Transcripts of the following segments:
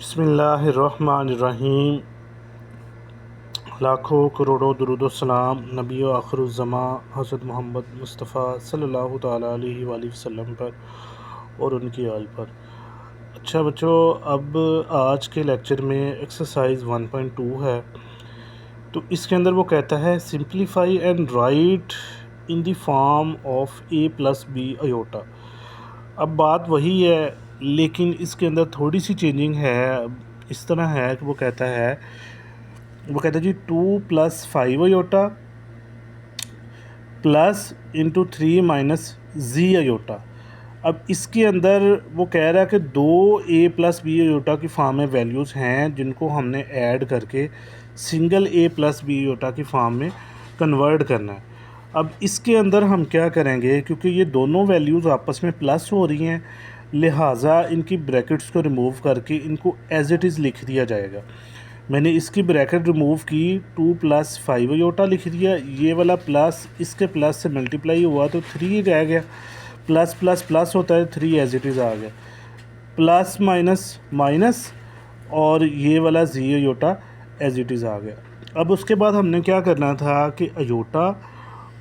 बिस्मिल्लाहिर्रहमानिर्रहीम। लाखों करोड़ों दुरूद सलाम नबी व आखिरुज़्ज़मा हज़रत मोहम्मद मुस्तफ़ा सल्लल्लाहु ताला अलैहि वसल्लम पर और उनकी आल पर। अच्छा बच्चों, अब आज के लेक्चर में एक्सरसाइज 1.2 है। तो इसके अंदर वो कहता है simplify and write in the form of a plus b iota. अब बात वही है, लेकिन इसके अंदर थोड़ी सी चेंजिंग है। इस तरह है कि वो कहता है जी 2 + 5 अयोटा प्लस इंटू 3 माइनस जी अयोटा। अब इसके अंदर वो कह रहा है कि 2a + b अयोटा की फॉर्म में वैल्यूज़ हैं जिनको हमने ऐड करके सिंगल a + b अयोटा की फॉर्म में कन्वर्ट करना है। अब इसके अंदर हम क्या करेंगे, क्योंकि ये दोनों वैल्यूज़ आपस में प्लस हो रही हैं, लिहाजा इनकी ब्रैकेट्स को रिमूव करके इनको एज इट इज़ लिख दिया जाएगा। मैंने इसकी ब्रैकेट रिमूव की, 2 + 5 अयोटा लिख दिया। ये वाला प्लस इसके प्लस से मल्टीप्लाई हुआ तो 3 रह गया। प्लस प्लस प्लस होता है, 3 एज इट इज़ आ गया। प्लस माइनस माइनस और ये वाला जी अयोटा एज इट इज़ आ गया। अब उसके बाद हमने क्या करना था कि अयोटा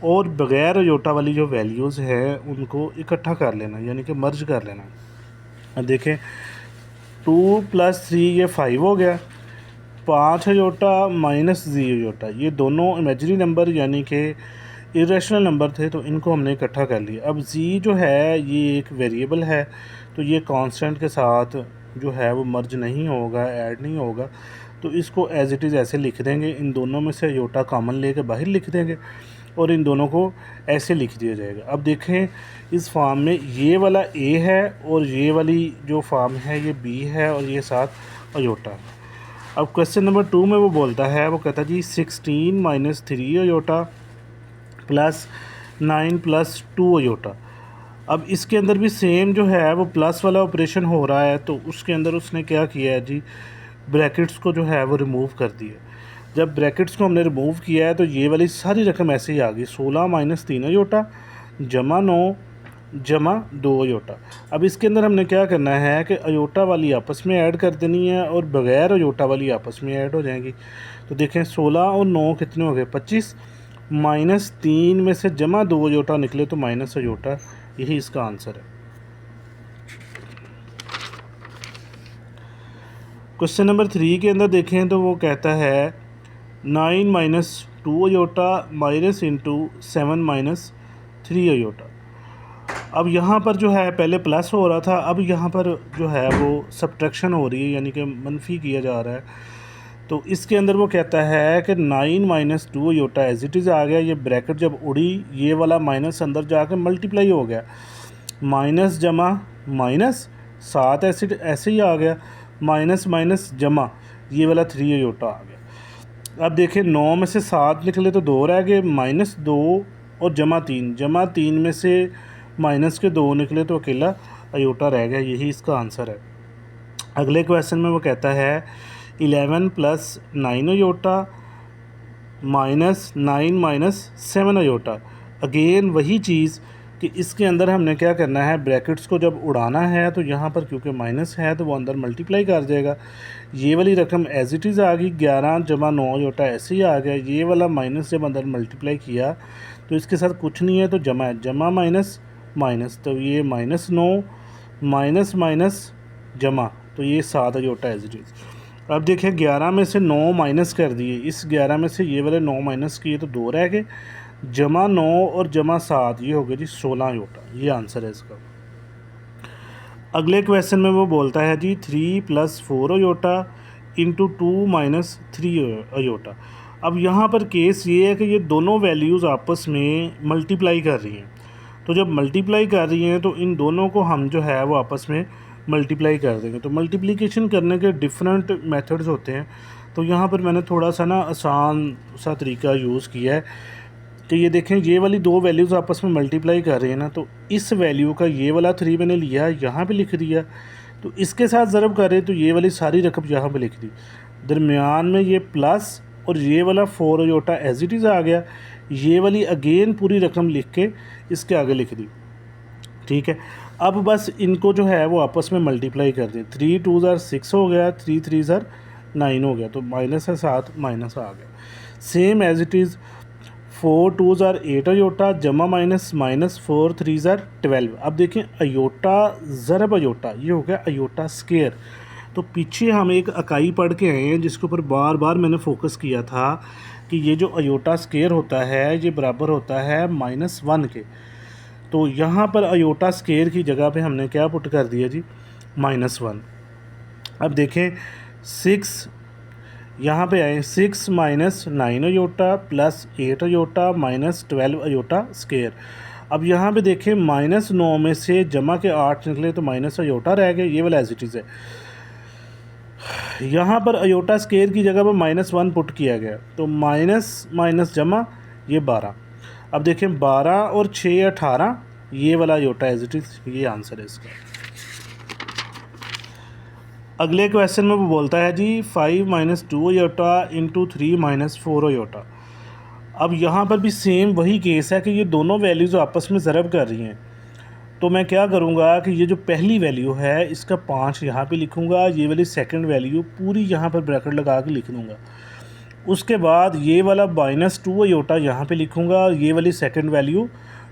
और बग़ैर अयोटा वाली जो वैल्यूज़ हैं उनको इकट्ठा कर लेना, यानी कि मर्ज कर लेना। अब देखें 2 + 3 ये 5 हो गया, 5 अयोटा माइनस जी अयोटा, ये दोनों इमेजिनरी नंबर यानी कि इरेशनल नंबर थे, तो इनको हमने इकट्ठा कर लिया। अब जी जो है ये एक वेरिएबल है, तो ये कांस्टेंट के साथ जो है वो मर्ज नहीं होगा, ऐड नहीं होगा, तो इसको एज इट इज़ ऐसे लिख देंगे। इन दोनों में से अयोटा कॉमन लेके बाहर लिख देंगे और इन दोनों को ऐसे लिख दिया जाएगा। अब देखें इस फॉर्म में ये वाला ए है और ये वाली जो फॉर्म है ये बी है और ये साथ अयोटा है। अब क्वेश्चन नंबर 2 में वो बोलता है, वो कहता है जी 16 - 3 अयोटा प्लस 9 + 2 अयोटा। अब इसके अंदर भी सेम जो है वो प्लस वाला ऑपरेशन हो रहा है, तो उसके अंदर उसने क्या किया है जी, ब्रैकेट्स को जो है वो रिमूव कर दिया। जब ब्रैकेट्स को हमने रिमूव किया है तो ये वाली सारी रकम ऐसे ही आ गई, 16 - 3 अयोटा जमा 9 जमा 2 अयोटा। अब इसके अंदर हमने क्या करना है कि अयोटा वाली आपस में ऐड कर देनी है और बग़ैर अयोटा वाली आपस में ऐड हो जाएंगी। तो देखें 16 और 9 कितने हो गए, 25, -3 में से जमा 2 अयोटा निकले तो माइनस अयोटा, यही इसका आंसर है। क्वेश्चन नंबर 3 के अंदर देखें तो वो कहता है 9 - 2 अयोटा माइनस इंटू 7 - 3 अयोटा। अब यहाँ पर जो है पहले प्लस हो रहा था, अब यहाँ पर जो है वो सब्ट्रैक्शन हो रही है, यानी कि मनफी किया जा रहा है। तो इसके अंदर वो कहता है कि 9 - 2 अयोटा एज इट इज़ आ गया। ये ब्रैकेट जब उड़ी ये वाला माइनस अंदर जाकर मल्टीप्लाई हो गया, माइनस जमा माइनस 7 ऐसे ही आ गया, माइनस माइनस जमा ये वाला 3 अयोटा आ गया। अब देखें 9 में से 7 निकले तो 2 रह गए, -2 और जमा 3 में से माइनस के 2 निकले तो अकेला अयोटा रह गया, यही इसका आंसर है। अगले क्वेश्चन में वो कहता है 11 + 9 अयोटा -9 - 7 अयोटा। अगेन वही चीज़ कि इसके अंदर हमने क्या करना है, ब्रैकेट्स को जब उड़ाना है तो यहाँ पर क्योंकि माइनस है तो वो अंदर मल्टीप्लाई कर जाएगा। ये वाली रकम एज इट इज़ आ गई, 11 जमा 9 अयोटा ऐसे ही आ गया। ये वाला माइनस जब अंदर मल्टीप्लाई किया तो इसके साथ कुछ नहीं है तो जमा है, जमा माइनस माइनस, तो ये -9 माइनस माइनस जमा, तो ये 7 अयोटा एज इट इज़। अब देखिए 11 में से 9 माइनस कर दिए, इस 11 में से ये वाले 9 माइनस किए तो 2 रह गए, जमा 9 और जमा 7 ये हो गया जी 16 अयोटा, ये आंसर है इसका। अगले क्वेश्चन में वो बोलता है जी 3 + 4 अयोटा इंटू 2 - 3 अयोटा। अब यहाँ पर केस ये है कि ये दोनों वैल्यूज़ आपस में मल्टीप्लाई कर रही हैं, तो जब मल्टीप्लाई कर रही हैं तो इन दोनों को हम जो है वो आपस में मल्टीप्लाई कर देंगे। तो मल्टीप्लिकेशन करने के डिफरेंट मेथड्स होते हैं, तो यहाँ पर मैंने थोड़ा सा ना आसान सा तरीका यूज़ किया है कि ये देखें ये वाली दो वैल्यूज़ आपस में मल्टीप्लाई कर रही है ना, तो इस वैल्यू का ये वाला 3 मैंने लिया यहाँ पे लिख दिया, तो इसके साथ ज़रब कर रहे तो ये वाली सारी रकम यहाँ पे लिख दी, दरमियान में ये प्लस और ये वाला 4 अयोटा एज इट इज़ आ गया, ये वाली अगेन पूरी रकम लिख के इसके आगे लिख दी। ठीक है, अब बस इनको जो है वो आपस में मल्टीप्लाई कर दें, 3 2 ज़ार 6 हो गया, 3 3 ज़ार 9 हो गया, तो माइनस है 7 माइनस आ गया। सेम एज इट इज़ 4 2 ज़ार 8 अयोटा जमा माइनस माइनस 4 3 ज़ार 12। अब देखें अयोटा ज़रब अयोटा, ये हो गया अयोटा स्केयर। तो पीछे हम एक इकाई पढ़ के आए हैं जिसके ऊपर बार बार मैंने फोकस किया था कि ये जो अयोटा स्केयर होता है ये बराबर होता है -1 के। तो यहाँ पर अयोटा स्केयर की जगह पे हमने क्या पुट कर दिया जी, -1। अब देखें 6 यहाँ पे आए, 6 minus 9 iota plus 8 iota minus 12 iota square. अब यहाँ पे देखें -9 में से जमा के 8 निकले तो माइनस अयोटा रह गए, ये वाला एज इट इज़ है। यहाँ पर अयोटा स्केयर की जगह पर -1 पुट किया गया, तो माइनस माइनस जमा ये 12। अब देखें 12 और 6 18, ये वाला अयोटा एज इट इज़, ये आंसर है इसका। अगले क्वेश्चन में वो बोलता है जी 5 - 2 अयोटा इंटू 3 - 4 अयोटा। अब यहाँ पर भी सेम वही केस है कि ये दोनों वैल्यूज़ आपस में ज़रब कर रही हैं। तो मैं क्या करूँगा कि ये जो पहली वैल्यू है इसका 5 यहाँ पे लिखूँगा, ये वाली सेकंड वैल्यू पूरी यहाँ पर ब्रैकेट लगा के लिख दूँगा। उसके बाद ये वाला -2 अयोटा यहाँ पे लिखूँगा, ये वाली सेकंड वैल्यू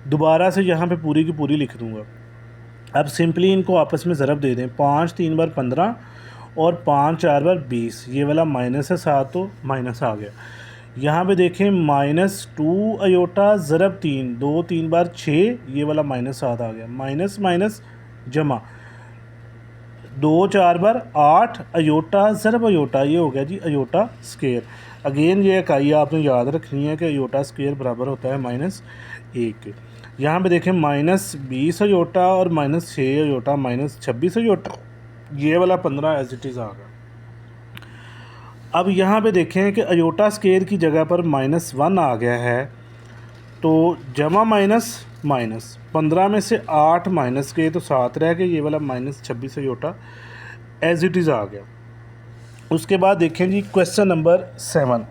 दोबारा से यहाँ पे पूरी की पूरी लिख दूँगा। अब सिंपली इनको आपस में ज़रब दे दें, 5 3 बार 15 और 5 4 बार 20, ये वाला माइनस है 7 तो माइनस आ गया। यहाँ पे देखें -2 अयोटा ज़रब 3, 2 3 बार 6, ये वाला -7 आ गया, माइनस माइनस जमा 2 4 बार 8 अयोटा ज़रब अयोटा, ये हो गया जी अयोटा स्केयर। अगेन ये इकाई आपने याद रखनी है कि अयोटा स्केयर बराबर होता है -1 के। यहाँ पे देखें -20 अयोटा और -6 अयोटा -26 अयोटा, ये वाला 15 एज इट इज़ आ गया। अब यहाँ पे देखें कि अयोटा स्केयर की जगह पर -1 आ गया है, तो जमा माइनस माइनस 15 में से 8 माइनस के तो 7 रह गए, ये वाला -26 अयोटा एज इट इज़ आ गया। उसके बाद देखें जी क्वेश्चन नंबर 7।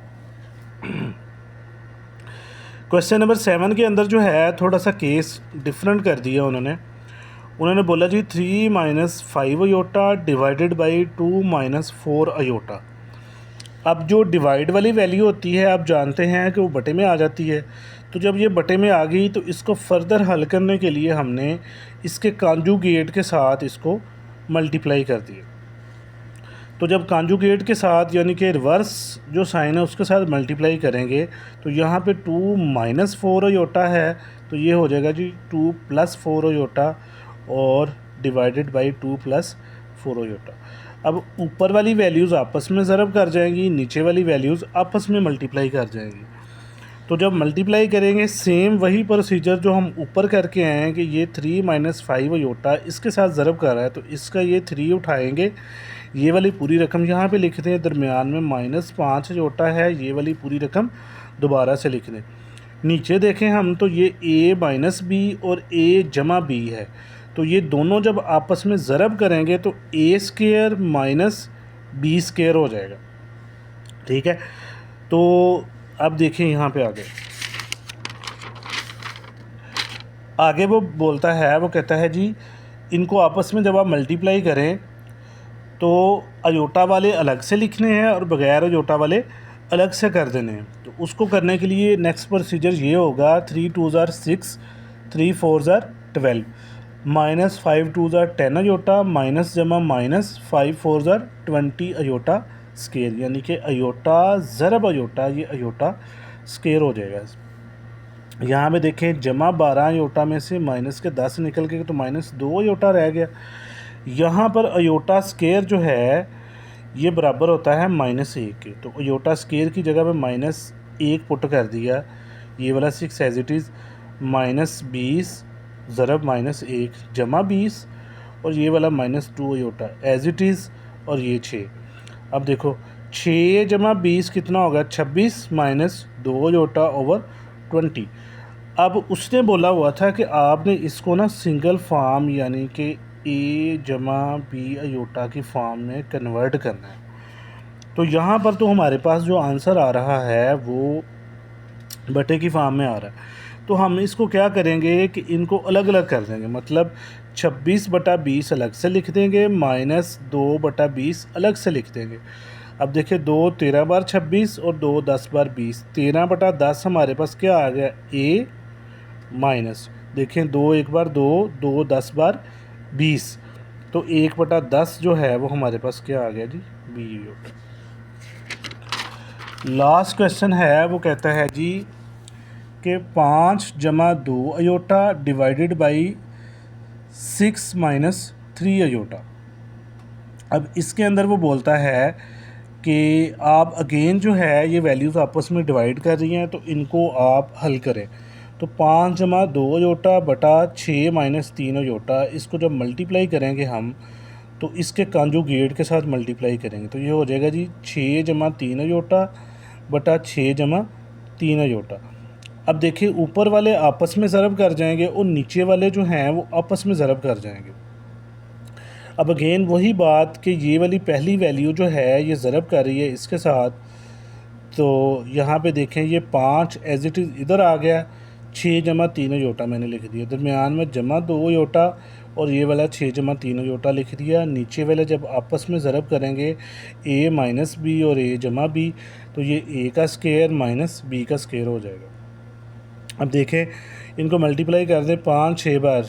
क्वेश्चन नंबर 7 के अंदर जो है थोड़ा सा केस डिफरेंट कर दिया उन्होंने बोला जी 3 - 5 अयोटा डिवाइडेड बाई 2 - 4 अयोटा। अब जो डिवाइड वाली वैल्यू होती है आप जानते हैं कि वो बटे में आ जाती है, तो जब ये बटे में आ गई तो इसको फर्दर हल करने के लिए हमने इसके कांजुगेट के साथ इसको मल्टीप्लाई कर दिया। तो जब कांजुगेट के साथ यानी कि रिवर्स जो साइन है उसके साथ मल्टीप्लाई करेंगे तो यहाँ पे 2 - 4 अयोटा है, तो ये हो जाएगा जी 2 + 4 अयोटा और डिवाइडेड बाई 2 + 4 अयोटा। अब ऊपर वाली वैल्यूज़ आपस में ज़रब कर जाएंगी, नीचे वाली वैल्यूज़ आपस में मल्टीप्लाई कर जाएंगी। तो जब मल्टीप्लाई करेंगे सेम वही प्रोसीजर जो हम ऊपर करके आए हैं कि ये 3 - 5 अयोटा इसके साथ ज़रब कर रहा है, तो इसका ये 3 उठाएंगे, ये वाली पूरी रकम यहाँ पे लिख दें, दरमियान में -5 अयोटा है, ये वाली पूरी रकम दोबारा से लिख दें। नीचे देखें हम तो ये a - b और a जमा b है, तो ये दोनों जब आपस में ज़रब करेंगे तो a square minus b square हो जाएगा। ठीक है, तो अब देखें यहाँ पे आगे वो बोलता है, वो कहता है जी इनको आपस में जब आप मल्टीप्लाई करें तो अयोटा वाले अलग से लिखने हैं और बगैर अयोटा वाले अलग से कर देने हैं। तो उसको करने के लिए नेक्स्ट प्रोसीजर ये होगा 3 2 ज़ार 6, 3 4 ज़ार 12, -5 2 ज़ार 10 अयोटा माइनस जमा -5 4 ज़ार 20 अयोटा स्केयर, यानी कि अयोटा ज़रब अयोटा, ये अयोटा स्केयर हो जाएगा। यहाँ पे देखें जमा 12 अयोटा में से माइनस के 10 निकल के तो -2 अयोटा रह गया। यहाँ पर अयोटा स्केयर जो है ये बराबर होता है -1 के, तो अयोटा स्केयर की जगह पे -1 पुट कर दिया, ये वाला 6 एज इट इज़, -20 ज़रब -1 जमा 20 और ये वाला -2 अयोटा एज इट इज़ और ये 6। अब देखो 6 जमा 20 कितना होगा, 26 -2 अयोटा ओवर 20। अब उसने बोला हुआ था कि आपने इसको ना सिंगल फॉर्म यानी कि a जमा b अयोटा की फॉर्म में कन्वर्ट करना है। तो यहाँ पर तो हमारे पास जो आंसर आ रहा है वो बटे की फॉर्म में आ रहा है, तो हम इसको क्या करेंगे कि इनको अलग अलग कर देंगे। मतलब 26/20 अलग से लिख देंगे, माइनस 2/20 अलग से लिख देंगे। अब देखिए 2 13 बार 26 और 2 10 बार 20, 13/10 हमारे पास क्या आ गया ए माइनस, देखें 2 1 बार 2, 2 10 बार 20, तो 1/10 जो है वो हमारे पास क्या आ गया जी बी अयोटा। लास्ट क्वेश्चन है वो कहता है जी कि 5 जमा 2 iota divided by 6 minus 3 iota. अब इसके अंदर वो बोलता है कि आप अगेन जो है ये वैल्यूज़ आपस में डिवाइड कर रही हैं, तो इनको आप हल करें। तो 5 जमा 2 अयोटा बटा 6 माइनस 3 अयोटा, इसको जब मल्टीप्लाई करेंगे हम तो इसके कॉन्जुगेट के साथ मल्टीप्लाई करेंगे, तो ये हो जाएगा जी 6 जमा 3 अयोटा बटा 6 जमा 3 अयोटा। अब देखिए ऊपर वाले आपस में ज़रब कर जाएंगे और नीचे वाले जो हैं वो आपस में ज़रब कर जाएंगे। अब अगेन वही बात कि ये वाली पहली वैल्यू जो है ये ज़रब कर रही है इसके साथ, तो यहाँ पे देखें ये 5 एज इट इज़ इधर आ गया, 6 जमा 3 अयोटा मैंने लिख दिया, दरमियान में जमा 2 अयोटा और ये वाला 6 जमा 3 अयोटा लिख दिया। नीचे वाले जब आपस में ज़रब करेंगे ए माइनस बी और ए जमा बी, तो ये ए का स्केयर माइनस बी का स्केयर हो जाएगा। अब देखें इनको मल्टीप्लाई कर दें, 5 6 बार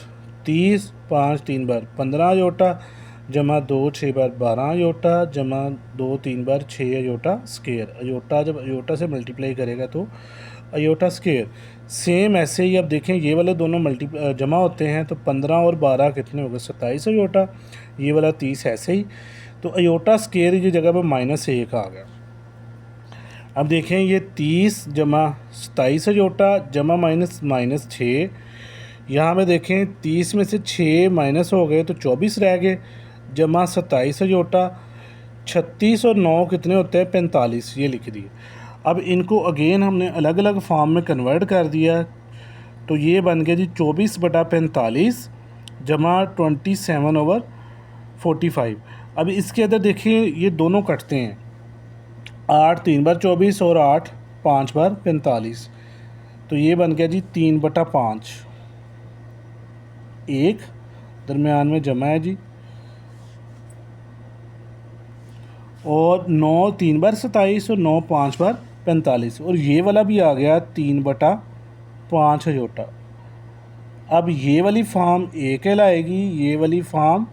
30, 5 3 बार 15 अयोटा जमा 2 6 बार 12 अयोटा जमा 2 3 बार 6 अयोटा स्केयर। अयोटा जब अयोटा से मल्टीप्लाई करेगा तो अयोटा स्केयर। सेम ऐसे ही अब देखें ये वाले दोनों जमा होते हैं तो 15 और 12 कितने हो गए 27 अयोटा, ये वाला 30 ऐसे ही, तो अयोटा स्केयर की जगह पर -1 आ गया। अब देखें ये 30 जमा 27 अयोटा जमा -6, यहाँ पे देखें 30 में से 6 माइनस हो गए तो 24 रह गए, जमा 27 अयोटा, 36 और 9 कितने होते हैं 45, ये लिख दिए। अब इनको अगेन हमने अलग अलग फॉर्म में कन्वर्ट कर दिया, तो ये बन गया जी 24/45 जमा 27/45। अब इसके अंदर देखिए ये दोनों कटते हैं, 8 3 बार 24 और 8 5 बार 45, तो ये बन गया जी 3/5, एक दरमियान में जमा है जी, और 9 3 बार 27 और 9 5 बार 45, और ये वाला भी आ गया 3/5 अयोटा। अब ये वाली फॉर्म ए कहलाएगी, ये वाली फॉर्म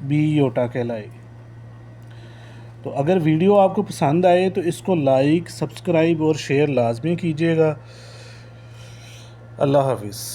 बी अयोटा कहलाएगी। तो अगर वीडियो आपको पसंद आए तो इसको लाइक सब्सक्राइब और शेयर लाजमी कीजिएगा। अल्लाह हाफिज़।